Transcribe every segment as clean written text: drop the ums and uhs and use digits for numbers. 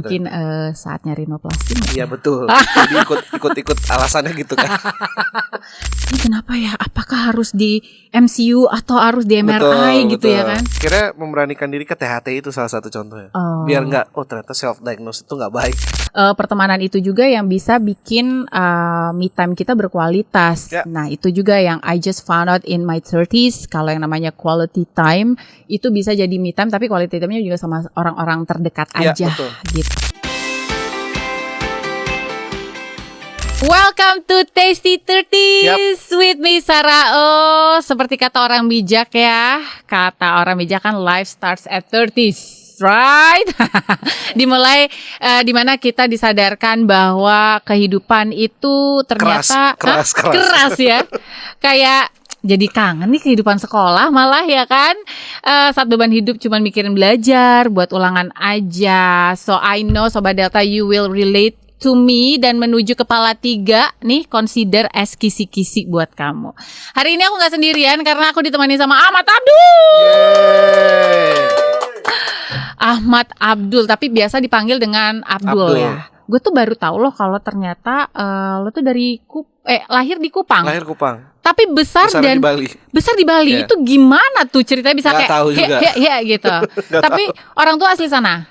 Mungkin saatnya rinoplasti. Iya betul. Jadi ikut alasannya gitu kan. Ini kenapa ya? Apakah harus di MCU atau harus di MRI gitu ya kan? Kira memberanikan diri ke THT itu salah satu contohnya. Biar nggak, ternyata self diagnose itu nggak baik. Pertemanan itu juga yang bisa bikin me time kita berkualitas. Nah itu juga yang I just found out in my 30s. Kalau yang namanya quality time itu bisa jadi me time, tapi quality time-nya juga sama orang-orang terdekat aja gitu. Welcome to Tasty 30s with me Sarah. Seperti kata orang bijak ya. Kata orang bijak kan life starts at 30s. Right? Dimulai dimana kita disadarkan bahwa kehidupan itu ternyata keras ya. Kayak jadi kangen nih kehidupan sekolah malah ya kan. Saat beban hidup cuma mikirin belajar, buat ulangan aja. So I know Sobat Delta you will relate to me dan menuju kepala 3 nih, consider as kisi-kisi buat kamu. Hari ini aku gak sendirian karena aku ditemani sama Ahmad Abdul. Ahmad Abdul, tapi biasa dipanggil dengan Abdul. Ya. Gue tuh baru tahu loh kalau ternyata lo tuh dari lahir di Kupang. Lahir Kupang. Tapi besar di Bali. Besar di Bali. Itu gimana tuh ceritanya bisa gak kayak gitu. Tapi orang tua asli sana.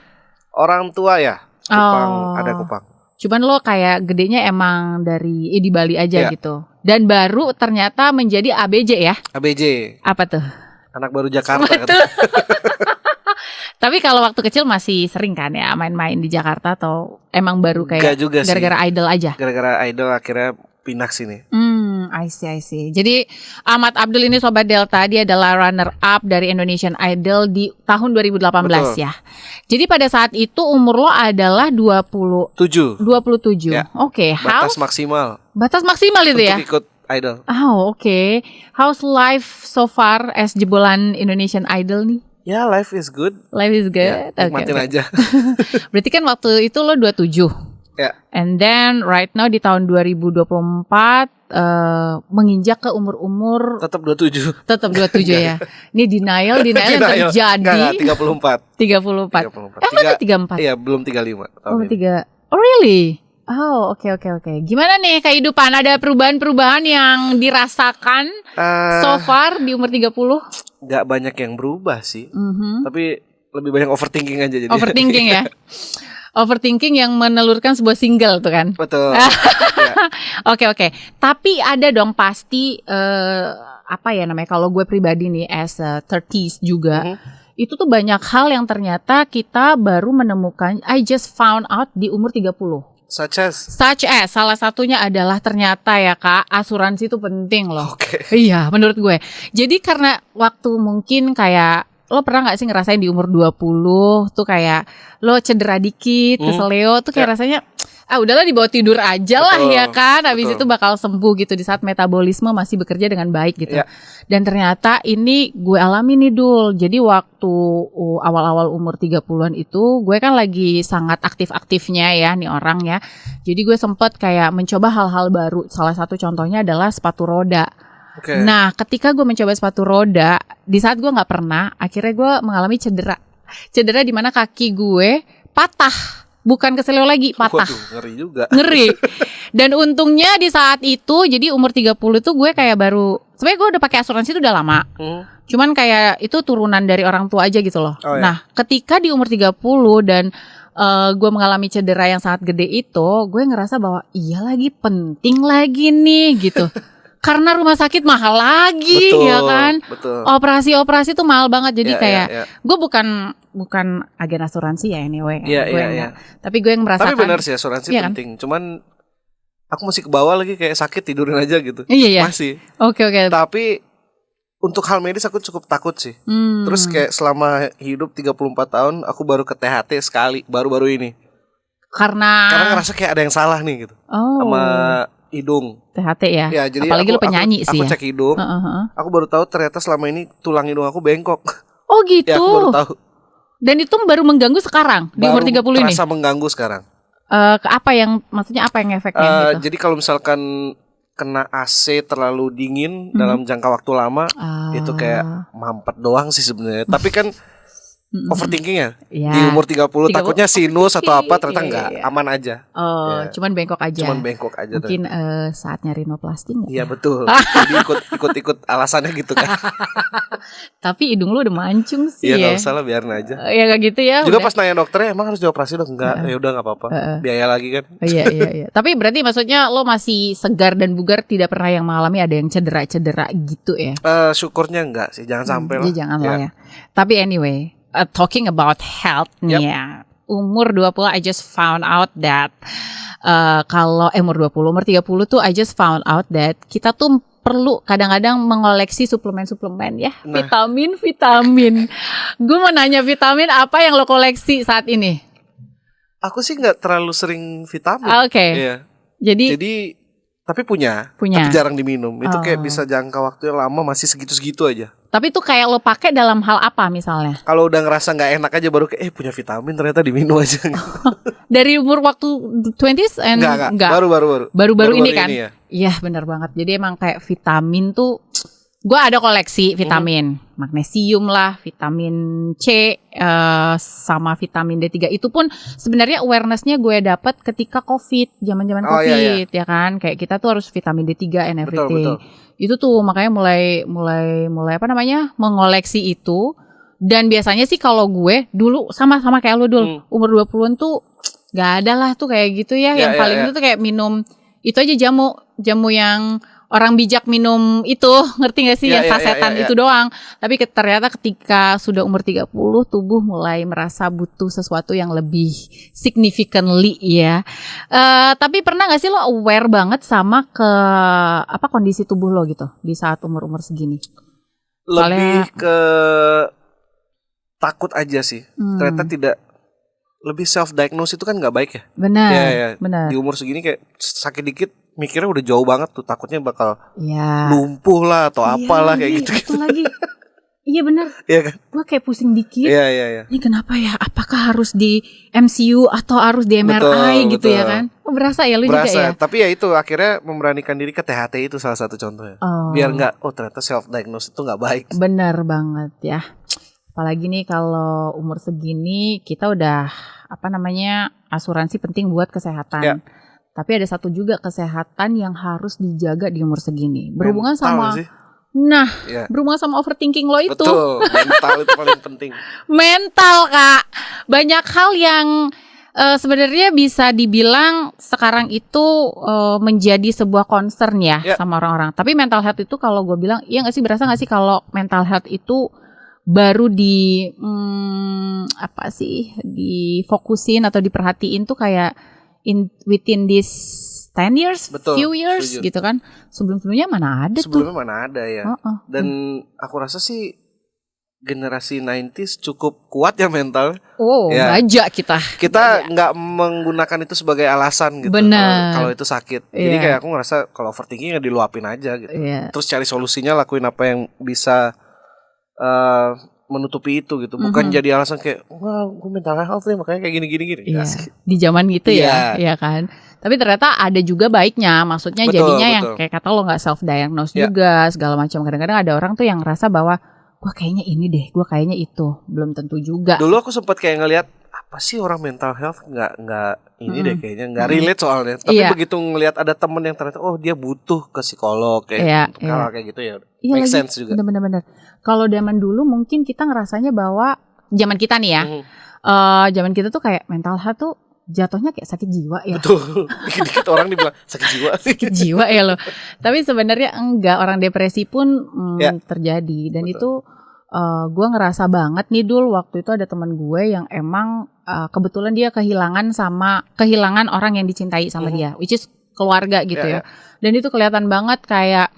Orang tua ya. Kupang, ada Kupang. Cuman lo kayak gedenya emang dari di Bali aja gitu. Dan baru ternyata menjadi ABJ ya. ABJ. Apa tuh? Anak baru Jakarta. Betul. Tapi kalau waktu kecil masih sering kan ya main-main di Jakarta atau emang baru kayak gara-gara idol aja? Gara-gara idol akhirnya pindah sini. I see. Jadi Ahmad Abdul ini Sobat Delta, dia adalah runner up dari Indonesian Idol di tahun 2018. Betul. Ya. Jadi pada saat itu umur lo adalah 27. Ya. Oke. Batas maksimal. Batas maksimal itu ya? Untuk ikut idol. Oke. How's life so far as jebolan Indonesian Idol nih? Ya, life is good. Life is good. Ya, nikmatin aja. Berarti kan waktu itu lo 27. Ya. And then right now di tahun 2024 menginjak ke umur tetap 27. Tetap 27 ya. Ini denial yang terjadi. Enggak, 34. 34. Emang 34? Iya, belum 35 tahun ini. 3. Oh really? Oke. Gimana nih kehidupan? Ada perubahan-perubahan yang dirasakan so far di umur 30? Gak banyak yang berubah sih. Tapi lebih banyak overthinking aja jadi. Overthinking ya. Overthinking yang menelurkan sebuah single tuh kan. Betul. Oke. Tapi ada dong pasti apa ya namanya, kalau gue pribadi nih as a 30s juga. Itu tuh banyak hal yang ternyata kita baru menemukan, I just found out di umur 30. Such as salah satunya adalah ternyata ya Kak, asuransi itu penting loh. Iya, menurut gue. Jadi karena waktu mungkin kayak lo pernah gak sih ngerasain di umur 20 tuh kayak lo cedera dikit, keseleo tuh kayak rasanya udahlah dibawa tidur aja lah ya kan. Habis itu bakal sembuh gitu di saat metabolisme masih bekerja dengan baik gitu. Dan ternyata ini gue alami nih Dul. Jadi waktu awal-awal umur 30-an itu gue kan lagi sangat aktif-aktifnya ya nih orang ya. Jadi gue sempet kayak mencoba hal-hal baru. Salah satu contohnya adalah sepatu roda. Nah ketika gue mencoba sepatu roda, di saat gue gak pernah, akhirnya gue mengalami cedera di mana kaki gue patah. Bukan keseleo lagi, patah. Waduh, ngeri juga. Ngeri. Dan untungnya di saat itu, jadi umur 30 tuh gue kayak baru, sebenarnya gue udah pakai asuransi itu udah lama. Cuman kayak itu turunan dari orang tua aja gitu loh. Nah, ketika di umur 30 dan gue mengalami cedera yang sangat gede itu, gue ngerasa bahwa iya lagi, penting lagi nih gitu. Karena rumah sakit mahal lagi, ya kan? Betul. Operasi tuh mahal banget. Jadi gue bukan agen asuransi ya anyway. Iya. Tapi gue yang merasakan. Tapi benar sih asuransi penting. Kan? Cuman aku masih ke bawah lagi kayak sakit tidurin aja gitu. Iya. Masih. Oke. Tapi untuk hal medis aku cukup takut sih. Terus kayak selama hidup 34 tahun aku baru ke THT sekali baru-baru ini. Karena ngerasa kayak ada yang salah nih gitu. Sama hidung. THT ya. Jadi apalagi lu penyanyi sih ya. Aku cek hidung. Aku baru tahu ternyata selama ini tulang hidung aku bengkok. Oh gitu. Ya, aku baru tahu. Dan itu baru mengganggu sekarang di umur 30 ini. Terasa mengganggu sekarang. Maksudnya apa yang efeknya gitu? Jadi kalau misalkan kena AC terlalu dingin dalam jangka waktu lama, itu kayak mampet doang sih sebenarnya. Tapi kan overthinking ya. Di umur 30 takutnya sinus atau apa, ternyata enggak, aman aja. Cuman bengkok aja. Mungkin saatnya rinoplasti enggak? Iya betul. Jadi ikut alasannya gitu kan. Tapi hidung lu udah mancung sih ya. Iya ya. enggak usah lah, biarin aja. Ya enggak gitu ya. Juga pas nanya dokternya, emang harus dioperasi dok? Enggak, ya udah enggak apa-apa. Biaya lagi kan. Iya. Tapi berarti maksudnya lo masih segar dan bugar, tidak pernah yang mengalami ada yang cedera gitu ya? Syukurnya enggak sih, jangan sampai lah. Jangan lah ya. Tapi anyway, talking about health nih ya. Umur 20 I just found out that kalau umur 30 tuh I just found out that kita tuh perlu kadang-kadang mengoleksi suplemen-suplemen ya. Vitamin. Gue mau nanya, vitamin apa yang lo koleksi saat ini? Aku sih nggak terlalu sering vitamin. Oke. Iya. Jadi tapi punya, tapi jarang diminum. Itu kayak bisa jangka waktu yang lama, masih segitu-segitu aja. Tapi itu kayak lo pakai dalam hal apa misalnya? Kalau udah ngerasa nggak enak aja baru kayak punya vitamin, ternyata diminum aja. Dari umur waktu 20s and enggak. Baru ini kan? Ya. Iya benar banget. Jadi emang kayak vitamin tuh, gue ada koleksi vitamin, magnesium lah, vitamin C, sama vitamin D3. Itu pun sebenarnya awarenessnya gue dapat ketika COVID, zaman-zaman COVID ya kan. Kayak kita tuh harus vitamin D3 and everything. Betul. Itu tuh makanya mulai apa namanya, mengoleksi itu. Dan biasanya sih kalau gue dulu sama kayak lu dulu, umur 20-an tuh gak ada lah tuh kayak gitu ya. Yang paling itu tuh kayak minum itu aja, jamu yang orang bijak minum itu, ngerti gak sih, yang sasetan itu doang. Tapi ternyata ketika sudah umur 30, tubuh mulai merasa butuh sesuatu yang lebih significantly ya. Tapi pernah gak sih lo aware banget sama kondisi tubuh lo gitu di saat umur-umur segini? Lebih ke takut aja sih. Ternyata tidak, lebih self-diagnose itu kan gak baik ya. Benar. Di umur segini kayak sakit dikit mikirnya udah jauh banget tuh, takutnya bakal lumpuh lah atau apalah kayak gitu. Itu lagi. Iya benar. Iya kan? Gue kayak pusing dikit. Iya. Ini kenapa ya? Apakah harus di MCU atau harus di MRI gitu ya kan? Berasa ya lu juga ya? Tapi ya itu akhirnya memberanikan diri ke THT itu salah satu contohnya. Biar nggak, ternyata self-diagnose itu nggak baik. Benar banget ya. Apalagi nih kalau umur segini kita udah asuransi penting buat kesehatan. Tapi ada satu juga kesehatan yang harus dijaga di umur segini. Berhubungan sama berhubungan sama overthinking lo itu. Betul, mental itu paling penting. Mental, Kak. Banyak hal yang sebenarnya bisa dibilang sekarang itu menjadi sebuah concern ya sama orang-orang. Tapi mental health itu kalau gue bilang, iya gak sih, berasa gak sih kalau mental health itu baru difokusin atau diperhatiin tuh kayak within this 10 years, few years setuju. Gitu kan. Sebelum-sebelumnya mana ada mana ada ya. Dan aku rasa sih generasi 90s cukup kuat ya mental. Baja kita. Kita nggak menggunakan itu sebagai alasan gitu. Kalau itu sakit. Jadi kayak aku ngerasa kalau overthinking ya diluapin aja gitu. Terus cari solusinya, lakuin apa yang bisa menutupi itu gitu, bukan jadi alasan kayak gue mental health nih makanya kayak gini. Di zaman gitu ya kan. Tapi ternyata ada juga baiknya, maksudnya jadinya yang kayak kata lo nggak self diagnose juga segala macam. Kadang-kadang ada orang tuh yang ngerasa bahwa gue kayaknya ini deh, gue kayaknya itu, belum tentu juga. Dulu aku sempat kayak ngelihat apa sih orang mental health nggak ini deh kayaknya nggak relate soalnya. Tapi begitu ngelihat ada temen yang ternyata dia butuh ke psikolog kayak kalau kayak gitu ya make sense juga. Bener-bener. Kalau zaman dulu mungkin kita ngerasanya bahwa zaman kita nih ya, zaman kita tuh kayak mental health tuh jatuhnya kayak sakit jiwa ya. Betul. Dikit-dikit orang dibilang sakit jiwa. Sakit jiwa ya loh. Tapi sebenarnya enggak, orang depresi pun terjadi. Dan itu gue ngerasa banget nih dulu waktu itu ada teman gue yang emang kebetulan dia kehilangan orang yang dicintai sama dia, which is keluarga gitu ya. Dan itu kelihatan banget kayak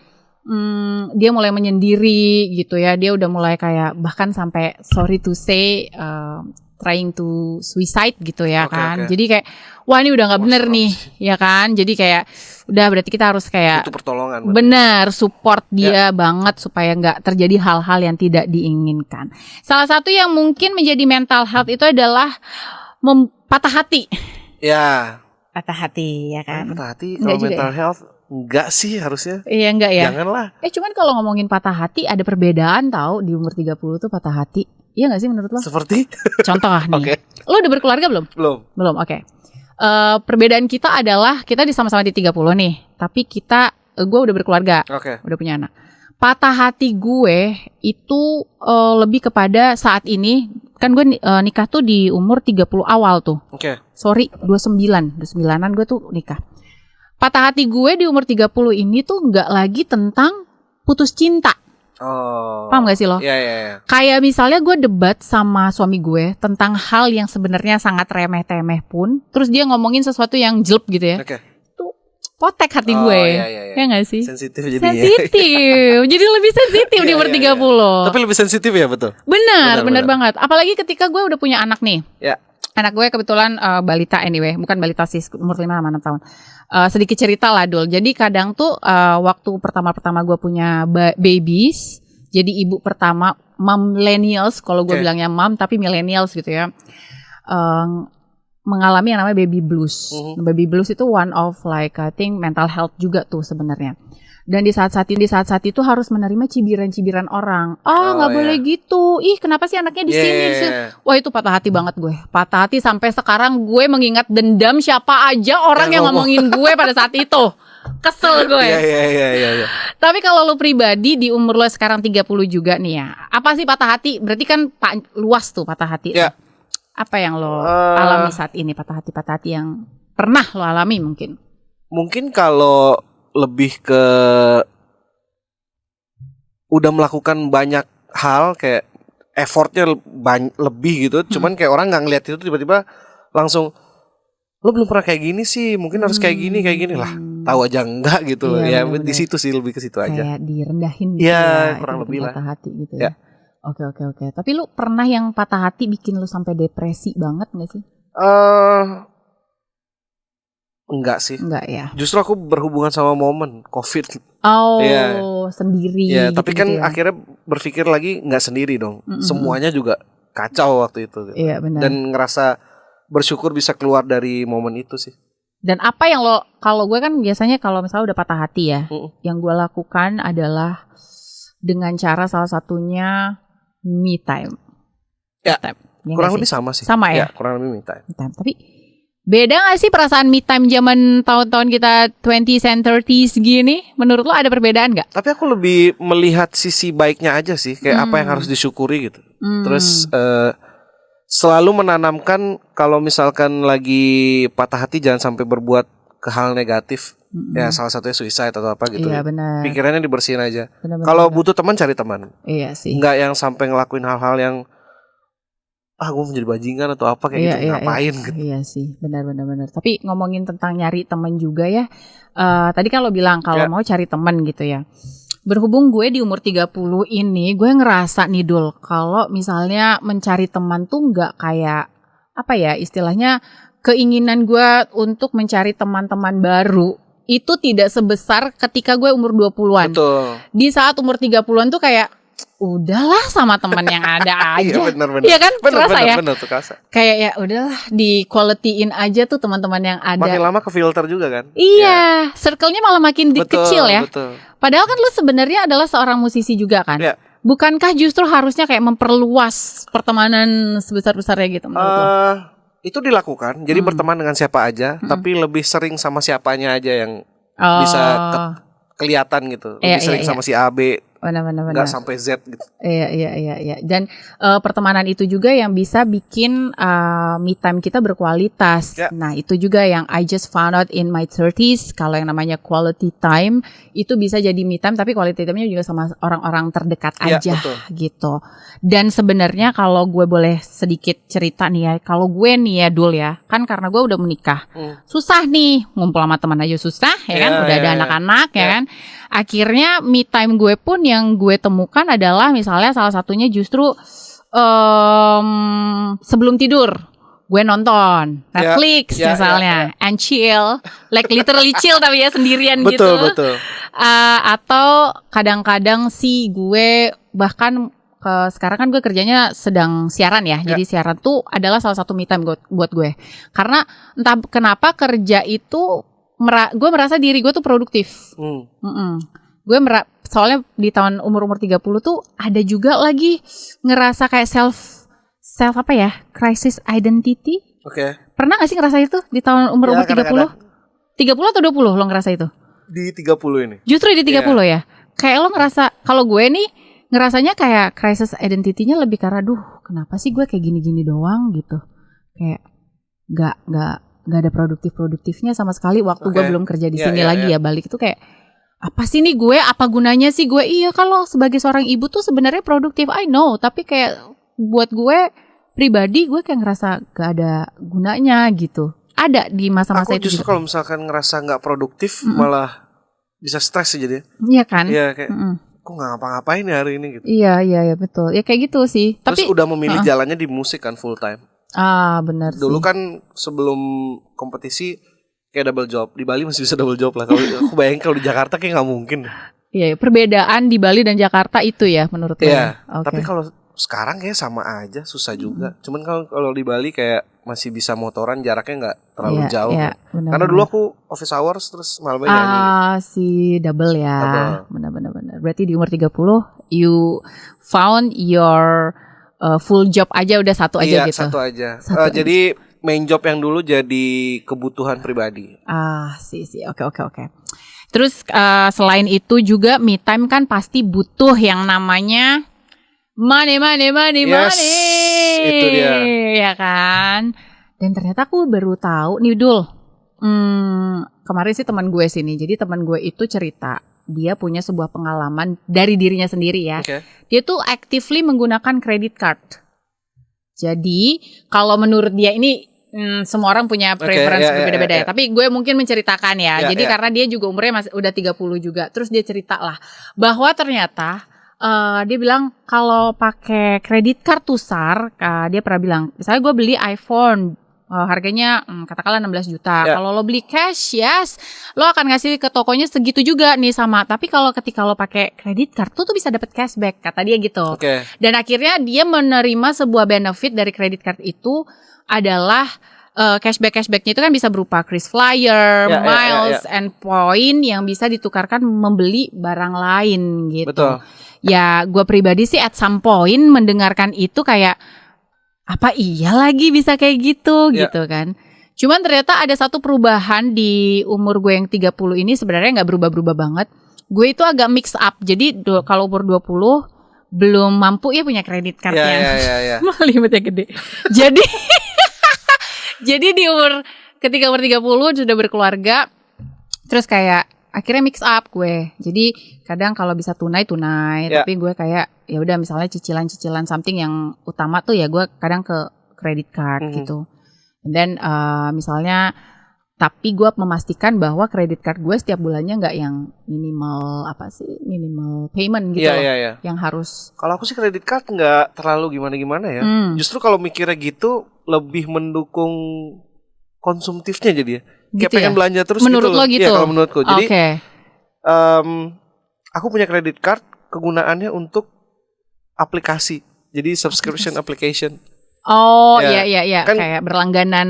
dia mulai menyendiri gitu ya. Dia udah mulai kayak bahkan sampai sorry to say trying to suicide gitu ya kan. Jadi kayak wah ini udah nggak bener nih ya kan. Jadi kayak udah berarti kita harus kayak butuh pertolongan. Bener, support dia banget supaya nggak terjadi hal-hal yang tidak diinginkan. Salah satu yang mungkin menjadi mental health itu adalah patah hati. Patah hati ya kan. Patah hati kalau mental health enggak sih harusnya. Iya enggak ya. Janganlah. Cuman kalau ngomongin patah hati ada perbedaan tahu di umur 30 tuh patah hati. Iya gak sih menurut lo? Seperti? Contoh nih. Okay. Lo udah berkeluarga belum? Belum, oke. Perbedaan kita adalah kita sama-sama di 30 nih. Tapi gue udah berkeluarga. Udah punya anak. Patah hati gue itu lebih kepada saat ini. Kan gue nikah tuh di umur 30 awal tuh. Sorry, 29-an gue tuh nikah. Patah hati gue di umur 30 ini tuh gak lagi tentang putus cinta. Paham gak sih lo? Iya. Kayak misalnya gue debat sama suami gue tentang hal yang sebenarnya sangat remeh-temeh pun, terus dia ngomongin sesuatu yang jelek gitu ya. Tuh potek hati gue. Ya gak sih? Sensitif jadinya. Jadi lebih sensitif di umur 30. Tapi lebih sensitif ya, betul? Benar banget. Apalagi ketika gue udah punya anak nih. Ya. Anak gue kebetulan balita anyway, bukan balita sih, umur 5-6 tahun. Sedikit cerita lah Dul. Jadi kadang tuh waktu pertama gue punya babies, jadi ibu pertama, mom millennials, kalau gue bilangnya mom tapi millennials gitu ya, mengalami yang namanya baby blues. Baby blues itu one of like I think mental health juga tuh sebenarnya. Dan di saat-saat itu harus menerima cibiran-cibiran orang. Nggak boleh gitu. Ih, kenapa sih anaknya di sini? Wah, itu patah hati banget gue. Patah hati sampai sekarang gue mengingat dendam siapa aja orang yang ngomongin gue pada saat itu. Kesel gue. Iya. Tapi kalau lo pribadi di umur lo sekarang 30 juga nih ya. Apa sih patah hati? Berarti kan luas tuh patah hati. Ya. Apa yang lo alami saat ini? Patah hati yang pernah lo alami mungkin? Mungkin kalau lebih ke udah melakukan banyak hal kayak effortnya lebih gitu, cuman kayak orang nggak ngeliat itu tiba-tiba langsung lo belum pernah kayak gini sih, mungkin harus kayak gini lah, tahu aja enggak gitu. Ya di situ sih, lebih ke situ aja. Kayak direndahin gitu ya kurang lebih lah. Patah hati gitu ya. Oke. Tapi lu pernah yang patah hati bikin lu sampai depresi banget nggak sih? Enggak sih. Enggak ya. Justru aku berhubungan sama momen COVID. Sendiri. Ya, tapi kan akhirnya berpikir lagi nggak sendiri dong. Semuanya juga kacau waktu itu. Gitu. Iya benar. Dan ngerasa bersyukur bisa keluar dari momen itu sih. Dan apa yang kalau gue kan biasanya kalau misalnya udah patah hati ya, yang gue lakukan adalah dengan cara salah satunya me time. Ya, kurang lebih sama sih. Sama ya? Kurang lebih me time. Tapi beda gak sih perasaan me time zaman tahun-tahun kita 20s and 30s gini? Menurut lo ada perbedaan gak? Tapi aku lebih melihat sisi baiknya aja sih. Kayak apa yang harus disyukuri gitu. Terus selalu menanamkan kalau misalkan lagi patah hati jangan sampai berbuat ke hal negatif. Ya salah satunya suicide atau apa gitu. Iya benar. Pikirannya dibersihin aja. Kalau butuh teman cari teman. Iya sih. Nggak yang sampai ngelakuin hal-hal yang gue menjadi bajingan atau apa kayak gitu, ngapain gitu. Iya sih, benar. Tapi ngomongin tentang nyari teman juga ya, tadi kan lo bilang kalau mau cari teman gitu ya. Berhubung gue di umur 30 ini, gue ngerasa nih Dul, kalau misalnya mencari teman tuh nggak kayak, apa ya istilahnya, keinginan gue untuk mencari teman-teman baru, itu tidak sebesar ketika gue umur 20-an. Betul. Di saat umur 30-an tuh kayak, udahlah sama teman yang ada aja. Iya benar. Iya kan? Kerasa ya? Benar tuh kerasa. Kayak ya udahlah di quality-in aja tuh teman-teman yang ada. Makin lama ke filter juga kan? Iya, circle-nya malah makin kecil ya. Betul. Padahal kan lu sebenarnya adalah seorang musisi juga kan? Ya. Bukankah justru harusnya kayak memperluas pertemanan sebesar-besarnya gitu menurut lo? Itu dilakukan. Jadi berteman dengan siapa aja, tapi lebih sering sama siapanya aja yang bisa kelihatan gitu. Lebih sering sama si A, B. Benar. Nggak sampai Z gitu. Iya. Dan pertemanan itu juga yang bisa bikin me time kita berkualitas. Ya. Nah itu juga yang I just found out in my 30s. Kalau yang namanya quality time itu bisa jadi me time, tapi quality time-nya juga sama orang-orang terdekat aja gitu. Dan sebenarnya kalau gue boleh sedikit cerita nih ya, kalau gue nih ya Dul ya, kan karena gue udah menikah, susah nih ngumpul sama teman aja susah ya kan, udah ada anak-anak ya kan. Akhirnya me time gue pun yang gue temukan adalah misalnya salah satunya justru sebelum tidur gue nonton Netflix misalnya and chill, like literally chill tapi ya sendirian gitu. Betul. Atau kadang-kadang sih gue bahkan sekarang kan gue kerjanya sedang siaran ya. Jadi siaran tuh adalah salah satu me time buat gue. Karena entah kenapa kerja itu gue merasa diri gue tuh produktif. Gue soalnya di tahun umur-umur 30 tuh ada juga lagi ngerasa kayak self apa ya? Crisis identity. Oke. Pernah gak sih ngerasa itu di tahun umur-umur 30? 30 atau 20 lo ngerasa itu? Di 30 ini. Justru di 30 ya? Kayak lo ngerasa, kalau gue nih ngerasanya kayak crisis identity-nya lebih karena kenapa sih gue kayak gini-gini doang gitu. Kayak gak ada produktifnya sama sekali waktu gue belum kerja di sini lagi ya. Balik itu kayak apa sih nih gue, apa gunanya sih gue? Iya, kalau sebagai seorang ibu tuh sebenarnya produktif, I know, tapi kayak buat gue pribadi gue kayak ngerasa gak ada gunanya gitu. Ada di masa-masa itu. Aku justru kalau misalkan ngerasa gak produktif malah bisa stres sih jadi. Iya kan? Iya kayak kok gak ngapa-ngapain ya hari ini gitu. Iya betul. Ya kayak gitu sih. Terus udah memilih jalannya di musik kan full time. Benar sih. Dulu kan sebelum kompetisi kayak double job. Di Bali masih bisa double job lah. Kalau aku bayangin kalau di Jakarta kayak nggak mungkin. Iya, perbedaan di Bali dan Jakarta itu ya menurut lo. Iya. Tapi kalau sekarang kayak sama aja, susah juga. Cuman kalau di Bali kayak masih bisa motoran, jaraknya nggak terlalu jauh. Iya, benar, karena dulu aku office hours terus malamnya nyanyi. Si double ya. Benar. Berarti di umur 30 you found your full job aja udah satu aja gitu. Iya, satu aja. Jadi main job yang dulu jadi kebutuhan pribadi. Sih. Oke. Terus selain itu juga me time kan pasti butuh yang namanya money. Itu dia. Ya kan? Dan ternyata aku baru tahu nih Dul. Kemarin sih teman gue sini. Jadi teman gue itu cerita dia punya sebuah pengalaman dari dirinya sendiri ya. Okay. Dia tuh actively menggunakan credit card. Jadi kalau menurut dia ini semua orang punya preference berbeda-beda ya. Tapi gue mungkin menceritakan ya. Jadi karena dia juga umurnya masih udah 30 juga. Terus dia cerita lah bahwa ternyata dia bilang kalau pakai kredit card tuh SAR, dia pernah bilang, misalnya gue beli iPhone harganya katakanlah 16 juta. Kalau lo beli cash, lo akan ngasih ke tokonya segitu juga nih sama. Tapi kalau ketika lo pakai kredit card tuh bisa dapat cashback, kata dia gitu. Dan akhirnya dia menerima sebuah benefit dari kredit card itu adalah cashbacknya itu kan bisa berupa KrisFlyer, miles, and point yang bisa ditukarkan membeli barang lain gitu. Betul. Ya gue pribadi sih at some point mendengarkan itu kayak apa iya lagi bisa kayak gitu gitu kan. Cuman ternyata ada satu perubahan di umur gue yang 30 ini sebenarnya gak berubah-berubah banget. Gue itu agak mix up. Jadi kalau umur 20 belum mampu ya punya kredit card yang limitnya gede. Jadi di ketika umur 30 sudah berkeluarga, terus kayak akhirnya mix up gue. Jadi kadang kalau bisa tunai, tapi gue kayak ya udah misalnya cicilan something yang utama tuh ya gue kadang ke credit card gitu. Dan misalnya tapi gue memastikan bahwa credit card gue setiap bulannya nggak yang minimal payment gitu yang harus. Kalau aku sih credit card nggak terlalu gimana ya. Justru kalau mikirnya gitu lebih mendukung konsumtifnya jadi ya. Kayak pengen belanja terus menurut gitu. Lo gitu? Iya kalau menurutku. Jadi aku punya credit card kegunaannya untuk aplikasi. Jadi subscription application. Iya. Kan, kayak berlangganan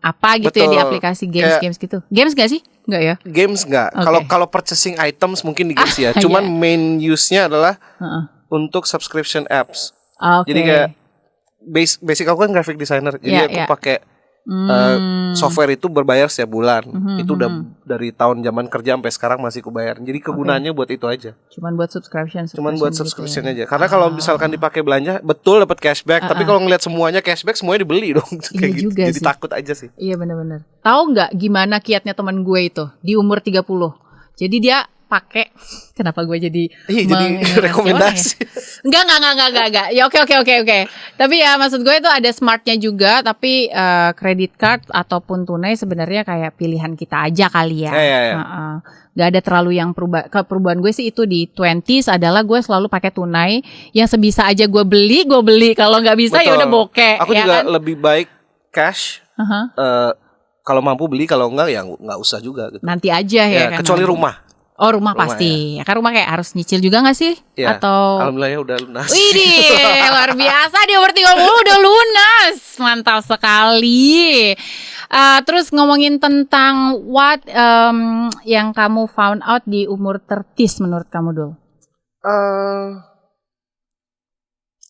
apa gitu. Betul. Ya di aplikasi games gitu. Games gak sih? Enggak ya? Games enggak. Kalau purchasing items mungkin di games ya. Cuman main use-nya adalah untuk subscription apps. Jadi kayak basic aku kan graphic designer. Jadi aku pakai software itu berbayar setiap bulan. Itu udah dari tahun zaman kerja sampai sekarang masih kubayar. Jadi kegunaannya buat itu aja. Cuman buat subscription gitu aja. Karena kalau misalkan dipakai belanja betul dapat cashback, tapi kalau ngeliat semuanya cashback semuanya dibeli dong. Kayak gitu. Jadi takut aja sih. Iya benar-benar. Tahu nggak gimana kiatnya teman gue itu di umur 30? Jadi dia pakai, kenapa gue jadi rekomendasi? Enggak. Ya oke. Tapi ya maksud gue itu ada smartnya juga, tapi credit card ataupun tunai sebenarnya kayak pilihan kita aja kali ya. Gak ada terlalu yang perubahan gue sih itu di 20s adalah gue selalu pakai tunai, yang sebisa aja gue beli, kalau nggak bisa ya udah bokeh. Aku juga lebih baik cash. Kalau mampu beli, kalau enggak ya nggak usah juga. Gitu. Nanti aja ya kan. Kecuali rumah. Rumah pasti. Ya kan rumah kayak harus nyicil juga gak sih? Ya, atau alhamdulillah ya udah lunas. Widih, luar biasa di umur 30 udah lunas. Mantap sekali. Terus ngomongin tentang what yang kamu found out di umur 30s menurut kamu Dul?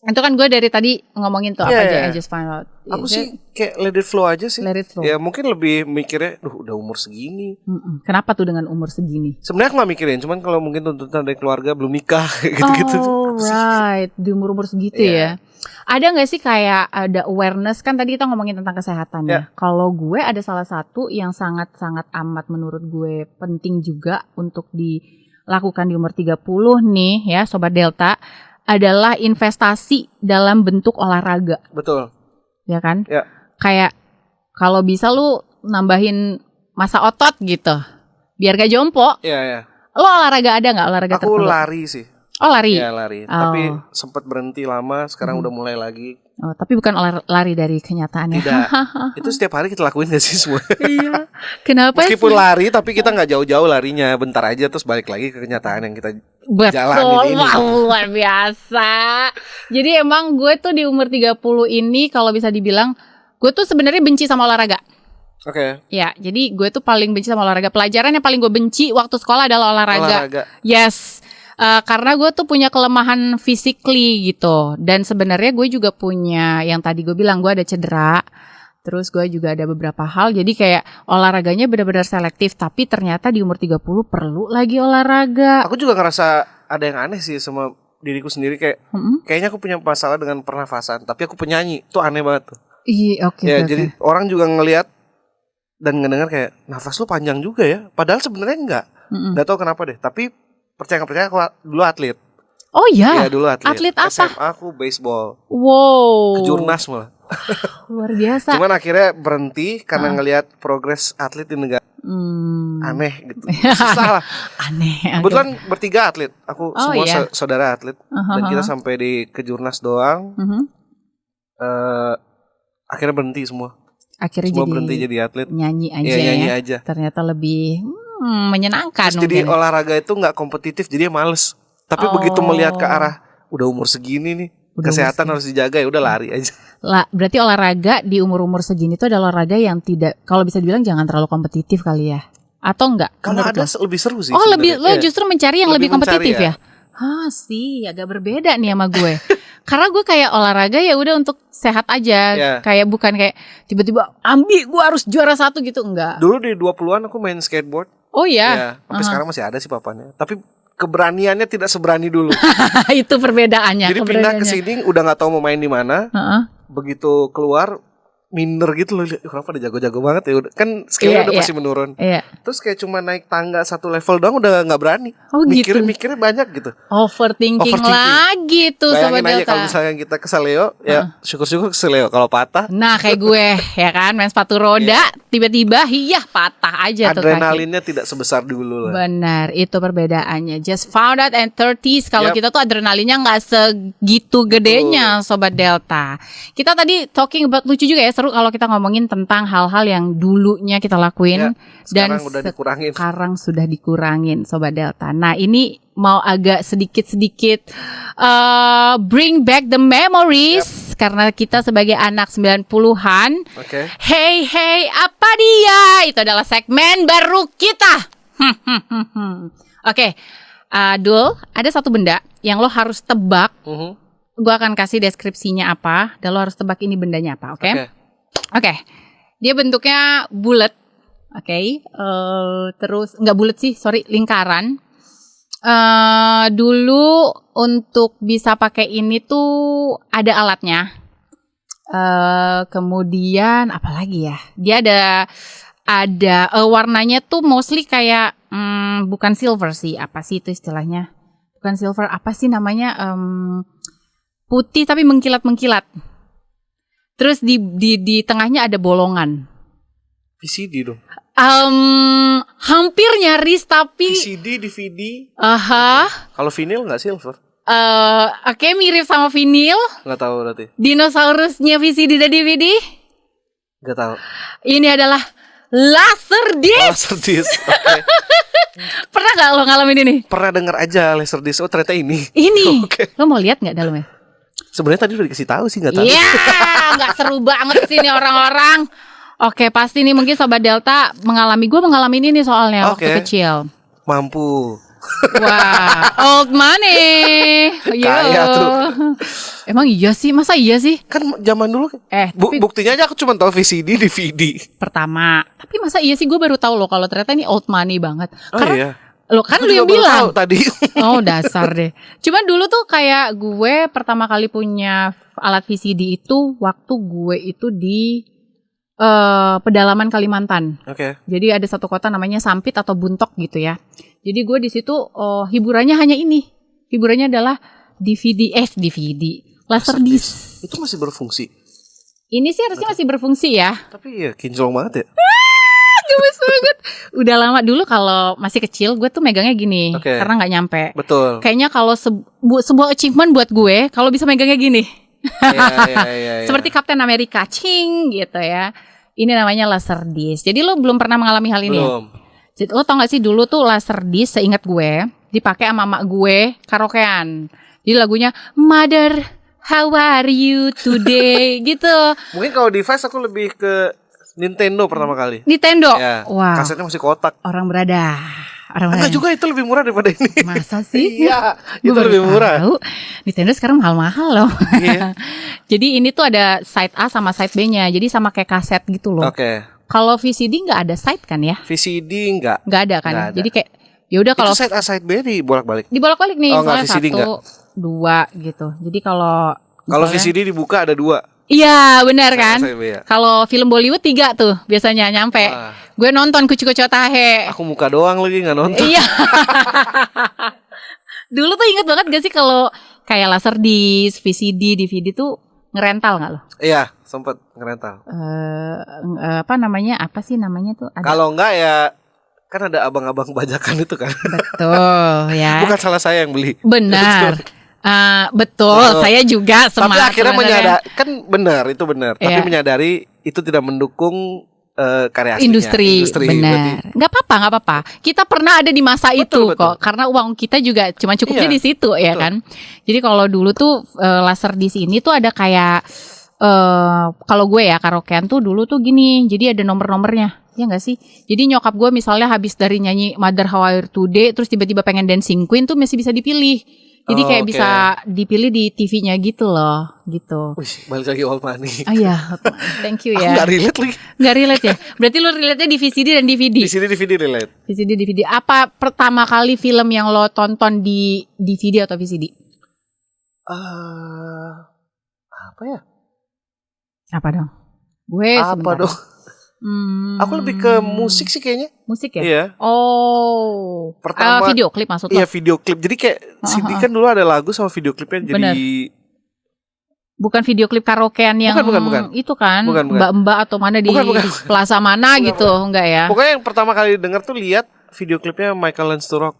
Itu kan gue dari tadi ngomongin tuh apa aja, I just find out. Aku sih kayak let it flow aja sih. Let it flow. Ya mungkin lebih mikirnya, udah umur segini. Kenapa tuh dengan umur segini? Sebenarnya aku gak mikirin, cuman kalau mungkin tuntutan dari keluarga belum nikah gitu-gitu. Oh right, di umur segitu ya. Ada gak sih kayak ada awareness, kan tadi kita ngomongin tentang kesehatan ya. Kalau gue ada salah satu yang sangat-sangat amat menurut gue penting juga untuk dilakukan di umur 30 nih ya Sobat Delta, adalah investasi dalam bentuk olahraga. Betul. Ya kan? Ya. Kayak kalau bisa lu nambahin masa otot gitu. Biar gak jompo. Iya. Lo olahraga ada gak olahraga tertentu? Aku lari sih. Oh lari? Iya lari. Tapi sempat berhenti lama, sekarang udah mulai lagi. Oh, tapi bukan lari dari kenyataannya. Tidak. Itu setiap hari kita lakuin gak sih semua? Iya. Kenapa Meskipun sih? lari, tapi kita gak jauh-jauh larinya. Bentar aja terus balik lagi ke kenyataan yang kita jalanin ini. Betul, luar biasa. Jadi emang gue tuh di umur 30 ini kalau bisa dibilang, gue tuh sebenarnya benci sama olahraga. Oke. Ya, jadi gue tuh paling benci sama olahraga. Pelajaran yang paling gue benci waktu sekolah adalah olahraga. Yes. Karena gue tuh punya kelemahan physically gitu. Dan sebenarnya gue juga punya, yang tadi gue bilang gue ada cedera. Terus gue juga ada beberapa hal. Jadi kayak olahraganya benar-benar selektif. Tapi ternyata di umur 30 perlu lagi olahraga. Aku juga ngerasa ada yang aneh sih sama diriku sendiri. Kayaknya aku punya masalah dengan pernafasan. Tapi aku penyanyi. Itu aneh banget tuh. Iya, oke. Jadi orang juga ngelihat dan ngedengar kayak nafas lu panjang juga ya. Padahal sebenarnya enggak. Nggak tahu kenapa deh. Tapi percaya aku dulu atlet. Oh iya? Iya dulu atlet. Atlet apa? SMA aku baseball. Wow. Kejurnas malah. Luar biasa. Cuman akhirnya berhenti karena ngelihat progres atlet di negara. Aneh gitu. Susah lah. Aneh. Kebetulan bertiga atlet. Aku semua saudara atlet. Dan kita sampai di kejurnas doang. Akhirnya berhenti semua. Semua berhenti jadi atlet. Nyanyi aja nyanyi aja. Ternyata lebih menyenangkan. Terus jadi olahraga itu gak kompetitif, jadi males. Tapi begitu melihat ke arah udah umur segini nih, kesehatan harus dijaga, ya udah lari aja. Berarti olahraga di umur-umur segini itu adalah olahraga yang tidak, kalau bisa dibilang jangan terlalu kompetitif kali ya. Atau enggak? Kalau ada lebih seru sih. Oh lebih, lo justru mencari yang lebih kompetitif ya? Sih agak berbeda nih sama gue. Karena gue kayak olahraga ya udah untuk sehat aja. Kayak bukan kayak tiba-tiba gue harus juara 1 gitu, enggak. Dulu di 20-an aku main skateboard. Oh iya. Sampai sekarang masih ada sih papannya. Tapi keberaniannya tidak seberani dulu. Itu perbedaannya. Jadi pindah ke sini udah nggak tahu mau main di mana. Begitu keluar minder gitu loh. Kenapa dia jago-jago banget ya? Kan skillnya udah pasti menurun. Terus kayak cuma naik tangga 1 level doang udah nggak berani. Mikirnya banyak gitu. Overthinking lagi tuh Sobat Delta. Bayangin aja kalau misalnya kita ke Saleo, ya syukur-syukur ke Saleo. Kalau patah, nah kayak gue ya kan main sepatu roda, tiba-tiba patah aja tuh kaki. Adrenalinnya tidak sebesar dulu lah. Benar, itu perbedaannya. Just found out and 30s kalau kita tuh adrenalinnya nggak segitu gedenya Sobat Delta. Kita tadi talking about, lucu juga ya, seru kalau kita ngomongin tentang hal-hal yang dulunya kita lakuin dan sekarang sudah dikurangin Sobat Delta. Nah ini mau agak sedikit bring back the memories karena kita sebagai anak 90-an. Hey apa dia? Itu adalah segmen baru kita. Dul, ada satu benda yang lo harus tebak. Gue akan kasih deskripsinya apa dan lo harus tebak ini bendanya apa, Oke. Dia bentuknya bulat. Terus nggak bulat sih, lingkaran. Dulu untuk bisa pakai ini tuh ada alatnya. Kemudian apa lagi ya? Dia ada warnanya tuh mostly kayak bukan silver sih. Apa sih itu istilahnya? Bukan silver, apa sih namanya? Putih tapi mengkilat-mengkilat. Terus di tengahnya ada bolongan. VCD dong. Hampir nyaris tapi VCD, DVD. Kalau vinil nggak silver. Mirip sama vinil. Nggak tahu berarti. Dinosaurusnya VCD dan DVD. Nggak tahu. Ini adalah Laserdisc. Pernah nggak lo ngalamin ini? Pernah dengar aja Laserdisc. Oh ternyata ini. Lo mau lihat nggak dalamnya? Sebenarnya tadi udah dikasih tahu sih, nggak tahu. Nggak seru banget sih ini orang-orang. Pasti nih mungkin Sobat Delta gue mengalami ini nih soalnya waktu kecil. Mampu. Wah, old money. Kaya tuh. Emang iya sih, masa iya sih? Kan zaman dulu tapi buktinya aja aku cuma tahu VCD, DVD. Pertama, tapi masa iya sih, gue baru tahu loh kalau ternyata ini old money banget. Karena Iya. lo kan Aku lu yang juga baru bilang tahu tadi. Oh dasar deh. Cuman dulu tuh kayak gue pertama kali punya alat VCD itu waktu gue itu di pedalaman Kalimantan. Oke. Jadi ada satu kota namanya Sampit atau Buntok gitu ya. Jadi gue di situ hiburannya hanya ini. Hiburannya adalah DVD, Laserdisc. Itu masih berfungsi. Ini sih harusnya masih berfungsi ya. Tapi ya kinclong banget ya. Gemes banget. Udah lama dulu kalau masih kecil gue tuh megangnya gini. Karena gak nyampe. Betul. Kayaknya kalau sebuah achievement buat gue kalau bisa megangnya gini. Iya. Seperti Captain America, cing gitu ya. Ini namanya Laserdisc. Jadi lo belum pernah mengalami hal ini? Belum. Ya? Lo tau gak sih dulu tuh Laserdisc seingat gue dipakai sama mak gue karaokean. Jadi lagunya Mother, how are you today gitu. Mungkin kalau device aku lebih ke Nintendo pertama kali. Nintendo? Ya, wow. Kasetnya masih kotak. Orang berada. Enggak juga, itu lebih murah daripada ini. Masa sih? Iya, itu lebih murah. Tahu. Nintendo sekarang mahal-mahal loh. Iya. Jadi ini tuh ada side A sama side B-nya. Jadi sama kayak kaset gitu loh. Oke. Kalau VCD nggak ada side kan ya? VCD nggak ada kan? Nggak ada. Jadi kayak ya udah kalau itu side A side B dibolak-balik. Dibolak-balik nih, enggak, soalnya VCD 1, 2 gitu. Jadi kalau VCD dibuka ada 2. Iya benar kan. Ya. Kalau film Bollywood 3 tuh biasanya nyampe. Gue nonton Kucu-Kucu Tahe. Aku muka doang lagi nggak nonton. Iya. Dulu tuh inget banget gak sih kalau kayak Laserdisc, VCD, DVD tuh ngerental nggak lo? Iya, sempet ngerental. Apa sih namanya tuh? Kalau enggak ya kan ada abang-abang bajakan itu kan. Betul ya. Bukan salah saya yang beli. Benar. Betul, saya juga Tapi akhirnya menyadari, kan benar, itu benar. Tapi menyadari itu tidak mendukung karya aslinya. Industri benar. Nggak apa-apa. Kita pernah ada di masa itu kok. Karena uang kita juga cuma cukupnya di situ ya kan. Jadi kalau dulu tuh Laserdisc ini tuh ada kayak kalau gue ya karaokean tuh dulu tuh gini. Jadi ada nomor-nomornya. Ya nggak sih? Jadi nyokap gue misalnya habis dari nyanyi Mother How Are You Today, terus tiba-tiba pengen Dancing Queen tuh masih bisa dipilih. Jadi kayak bisa dipilih di TV-nya gitu loh, gitu. Wih, balik lagi old money. Iya, thank you ya. Aku gak relate lagi. Gak relate ya? Berarti lu relate-nya di VCD dan DVD? VCD, DVD relate. VCD, DVD. Apa pertama kali film yang lo tonton di DVD atau VCD? Apa ya? Apa dong? Gue apa dong? Aku lebih ke musik sih kayaknya. Musik ya? Iya. Oh. Pertama video klip maksud lo? Iya, video klip. Jadi kayak CD kan dulu ada lagu sama video klipnya. Jadi bener. Bukan video klip karaokean yang bukan. Itu kan bukan. Mbak-mbak atau mana di plaza mana gitu. Enggak ya? Pokoknya yang pertama kali denger tuh lihat video klipnya Michael Learns to Rock.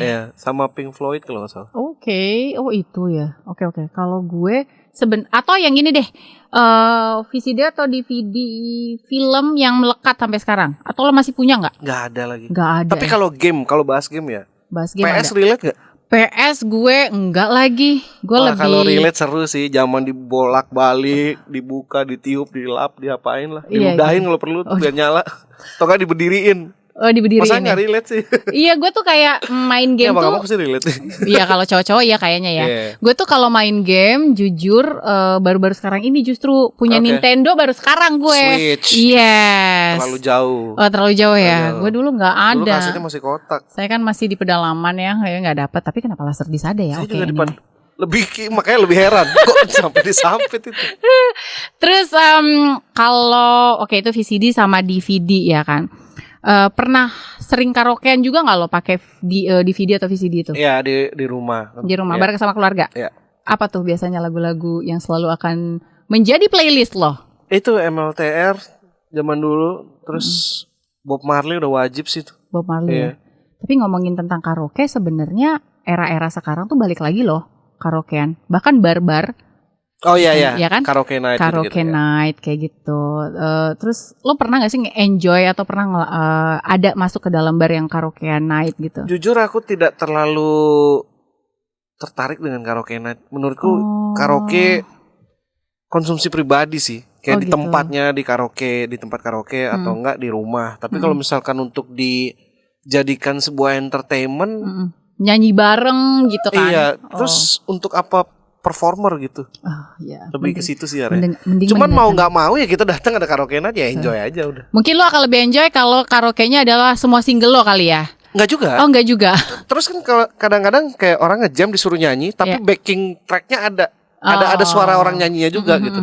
Ya, sama Pink Floyd kalau nggak salah. Oke. Oh itu ya. Oke. Kalau gue atau yang ini deh, VCD atau DVD film yang melekat sampai sekarang, atau lo masih punya nggak? Nggak ada lagi. Nggak ada. Tapi kalau bahas game ya. Bahas game PS ada. relate nggak? PS gue enggak lagi. Gue lebih. Kalau relate seru sih, zaman dibolak-balik, dibuka, ditiup, dilap, diapain lah, diludahin kalau perlu tuh biar nyala. Atau nggak diberdiriin. Oh diberdiriin. Masa nggak relate sih? Iya gue tuh kayak main game tuh. Abang-abang pasti relate. Iya kalau cowok-cowok ya kayaknya ya. Gue tuh kalau main game jujur baru-baru sekarang ini justru punya Nintendo baru sekarang gue. Switch. Yes. Terlalu jauh. Oh terlalu jauh ya. Gue dulu nggak ada. Dulu kasetnya masih kotak. Saya kan masih di pedalaman ya, kayak nggak dapat. Tapi kenapa Laserdisc ada ya? Saya juga depan. Makanya lebih heran kok sampai disampit itu. Terus kalau itu VCD sama DVD ya kan. Pernah sering karaokean juga nggak lo pakai DVD atau VCD itu? Iya di rumah. Di rumah bareng sama keluarga. Iya. Apa tuh biasanya lagu-lagu yang selalu akan menjadi playlist lo? Itu MLTR zaman dulu, terus Bob Marley udah wajib sih tuh. Bob Marley. Ya. Tapi ngomongin tentang karaoke sebenarnya era-era sekarang tuh balik lagi loh karaokean. Bahkan bar-bar. Oh iya ya kan? Karaoke night gitu, night kayak gitu. Terus lo pernah gak sih enjoy atau pernah ada masuk ke dalam bar yang karaoke night gitu? Jujur aku tidak terlalu tertarik dengan karaoke night. Menurutku karaoke konsumsi pribadi sih. Kayak di tempatnya di tempat karaoke atau enggak di rumah. Tapi kalau misalkan untuk di jadikan sebuah entertainment. Nyanyi bareng gitu kan. Iya, terus untuk apa performer gitu. Iya. Lebih ke situ sih ya. Cuman mau nggak mau ya kita datang ada karaokean aja, enjoy aja udah. Mungkin lo akan lebih enjoy kalau karaoke-nya adalah semua single lo kali ya. Enggak juga. Oh, enggak juga. Terus kan kalau kadang-kadang kayak orang ngejam disuruh nyanyi, tapi backing tracknya ada suara orang nyanyinya juga gitu.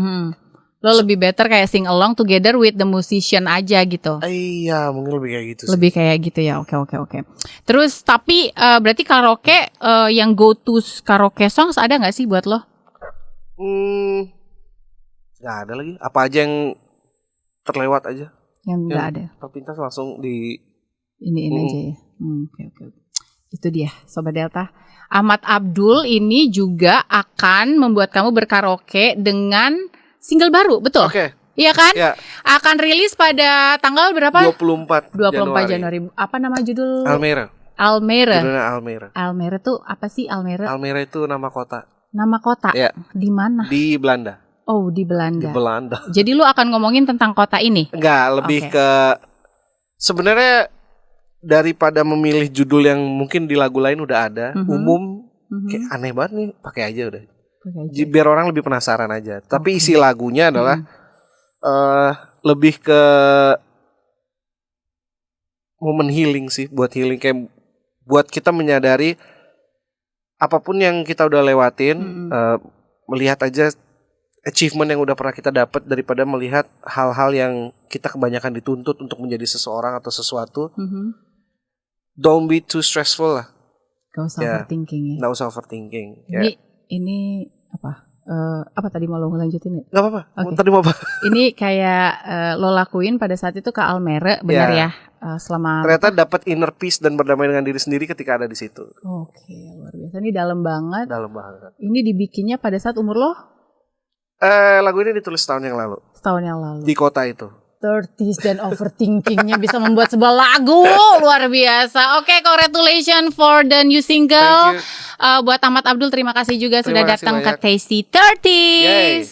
Lo lebih better kayak sing along together with the musician aja gitu. Iya, mungkin lebih kayak gitu sih. Lebih kayak gitu ya. Oke. Terus tapi berarti karaoke yang go to karaoke songs ada nggak sih buat lo? Nggak ada lagi. Apa aja yang terlewat aja? Yang nggak ada. Terpintas langsung di ini aja ya. Oke. Itu dia Sobat Delta. Ahmad Abdul ini juga akan membuat kamu berkaraoke dengan single baru, betul? Oke. Iya kan? Ya. Akan rilis pada tanggal berapa? 24 Januari. Apa nama judul? Almera. Judulnya Almera. Almera tuh apa sih Almera? Almera itu nama kota. Nama kota? Ya. Di mana? Di Belanda. Oh, di Belanda. Di Belanda. Jadi lu akan ngomongin tentang kota ini? Enggak, lebih ke sebenarnya daripada memilih judul yang mungkin di lagu lain udah ada, umum, kayak aneh banget nih, pakai aja udah. Biar orang lebih penasaran aja. Tapi isi lagunya adalah lebih ke momen healing sih, buat healing kayak buat kita menyadari apapun yang kita udah lewatin, melihat aja achievement yang udah pernah kita dapat daripada melihat hal-hal yang kita kebanyakan dituntut untuk menjadi seseorang atau sesuatu. Don't be too stressful lah. Gak usah overthinking ya. Gak usah overthinking. Ini apa? Apa tadi mau lo lanjutin ya? Gak apa-apa. Tadi mau apa? Ini kayak lo lakuin pada saat itu ke Almere, benar ya? Selama ternyata dapat inner peace dan berdamai dengan diri sendiri ketika ada di situ. Oke, luar biasa. Ini dalam banget. Dalam banget. Ini dibikinnya pada saat umur lo? Lagu ini ditulis tahun yang lalu. Tahun yang lalu. Di kota itu. 30s dan overthinkingnya bisa membuat sebuah lagu luar biasa. Oke, congratulations for the new single. Buat Ahmad Abdul, terima kasih juga sudah datang ke Tasty 30s.